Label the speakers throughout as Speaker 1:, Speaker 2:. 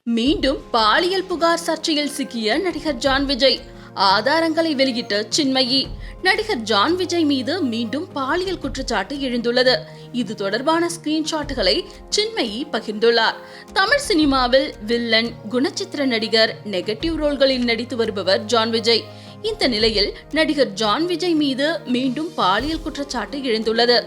Speaker 1: மீண்டும் பாலியல் புகார் சர்ச்சையில் சிக்கிய நடிகர் ஜான் விஜய். ஆதாரங்களை வெளியிட்ட சின்மயி. நடிகர் ஜான் விஜய் மீது மீண்டும் பாலியல் குற்றச்சாட்டு எழுந்துள்ளது. இது தொடர்பான ஸ்கிரீன்ஷாட்டுகளை சின்மயி பகிர்ந்துள்ளார். தமிழ் சினிமாவில் வில்லன், குணச்சித்திர நடிகர், நெகட்டிவ் ரோல்களில் நடித்து வருபவர் ஜான் விஜய். இந்த நிலையில் நடிகர் ஜான் விஜய் மீது மீண்டும் பாலியல் குற்றச்சாட்டு எழுந்துள்ளது.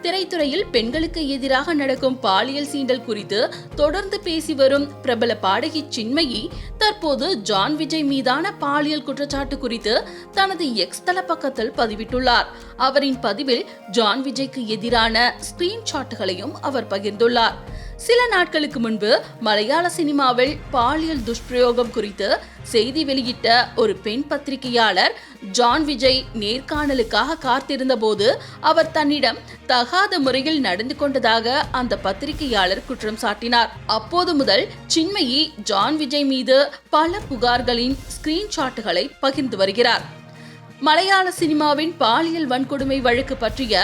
Speaker 1: திரைத்துறையில் பெண்களுக்கு எதிராக நடக்கும் பாலியல் சீண்டல் குறித்து தொடர்ந்து பேசி வரும் பிரபல பாடகி சின்மயி தற்போது ஜான் விஜய் மீதான பாலியல் குற்றச்சாட்டு குறித்து தனது எக்ஸ் தள பக்கத்தில் பதிவிட்டுள்ளார். அவரின் பதிவில் ஜான் விஜய்க்கு எதிரான ஸ்கிரீன்ஷாட்டுகளையும் அவர் பகிர்ந்துள்ளார். சில நாட்களுக்கு முன்பு மலையாள சினிமாவில் பாலியல் துஷ்பிரயோகம் குறித்து செய்தி வெளியிட்ட ஒரு பெண் பத்திரிகையாளர் ஜான் விஜய் நேர்காணலுக்காக காத்திருந்த போது அவர் தன்னிடம் தகாத முறையில் நடந்து கொண்டதாக அந்த பத்திரிகையாளர் குற்றம் சாட்டினார். அப்போது முதல் சின்மயி ஜான் விஜய் மீது பல புகார்களின் ஸ்கிரீன்ஷாட்டுகளை பகிர்ந்து வருகிறார். மலையாள சினிமாவின் பாலியல் வன்கொடுமை வழக்கு பற்றிய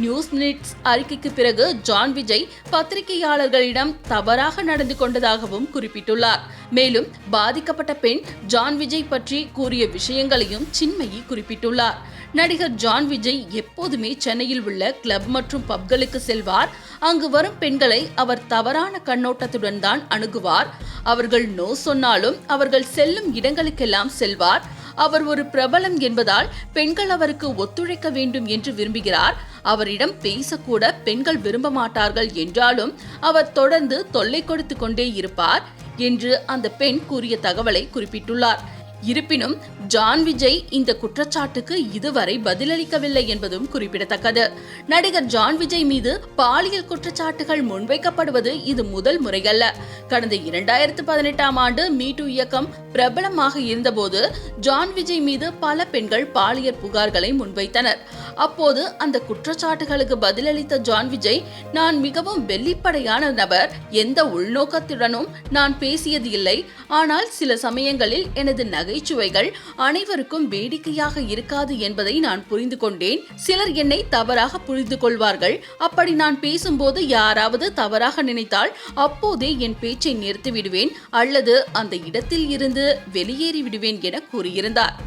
Speaker 1: நியூஸ் நிட்ஸ் அறிக்கைக்கு பிறகு ஜான் விஜய் பத்திரிகையாளர்களிடம் தவறாக நடந்து கொண்டதாகவும் குறிப்பிட்டுள்ளார். மேலும் பாதிக்கப்பட்ட பெண் ஜான் விஜய் பற்றி கூறிய விஷயங்களையும் சின்மயி குறிப்பிட்டுள்ளார். நடிகர் ஜான் விஜய் எப்போதுமே சென்னையில் உள்ள கிளப் மற்றும் பப்களுக்கு செல்வார். அங்கு வரும் பெண்களை அவர் தவறான கண்ணோட்டத்துடன் தான் அணுகுவார். அவர்கள் நோ சொன்னாலும் அவர்கள் செல்லும் இடங்களுக்கெல்லாம் செல்வார். அவர் ஒரு பிரபலம் என்பதால் பெண்கள் அவருக்கு ஒத்துழைக்க வேண்டும் என்று விரும்புகிறார். அவரிடம் பேசக்கூட பெண்கள் விரும்ப மாட்டார்கள் என்றாலும் அவர் தொடர்ந்து தொல்லை கொடுத்து கொண்டே இருப்பார் என்று அந்த பெண் கூறிய தகவலை குறிப்பிட்டுள்ளார். இருப்பினும் ஜான் விஜய் இந்த குற்றச்சாட்டுக்கு இதுவரை பதிலளிக்கவில்லை என்பதும் குறிப்பிடத்தக்கது. நடிகர் ஜான் விஜய் மீது பாலியல் குற்றச்சாட்டுகள் முன்வைக்கப்படுவது இது முதல் முறையல்ல. கடந்த 2018ஆம் ஆண்டு மீ டூ இயக்கம் பிரபலமாக இருந்தபோது ஜான் விஜய் மீது பல பெண்கள் பாலியல் புகார்களை முன்வைத்தனர். அப்போது அந்த குற்றச்சாட்டுகளுக்கு பதிலளித்த ஜான் விஜய், நான் மிகவும் வெளிப்படையான நபர், எந்த உள்நோக்கத்துடனும் நான் பேசியது இல்லை. ஆனால் சில சமயங்களில் எனது நகைச்சுவைகள் அனைவருக்கும் வேடிக்கையாக இருக்காது என்பதை நான் புரிந்து கொண்டேன். சிலர் என்னை தவறாக புரிந்து கொள்வார்கள். அப்படி நான் பேசும்போது யாராவது தவறாக நினைத்தால் அப்போதே என் பேச்சை நிறுத்திவிடுவேன் அல்லது அந்த இடத்தில் இருந்து வெளியேறி விடுவேன் என கூறியிருந்தார்.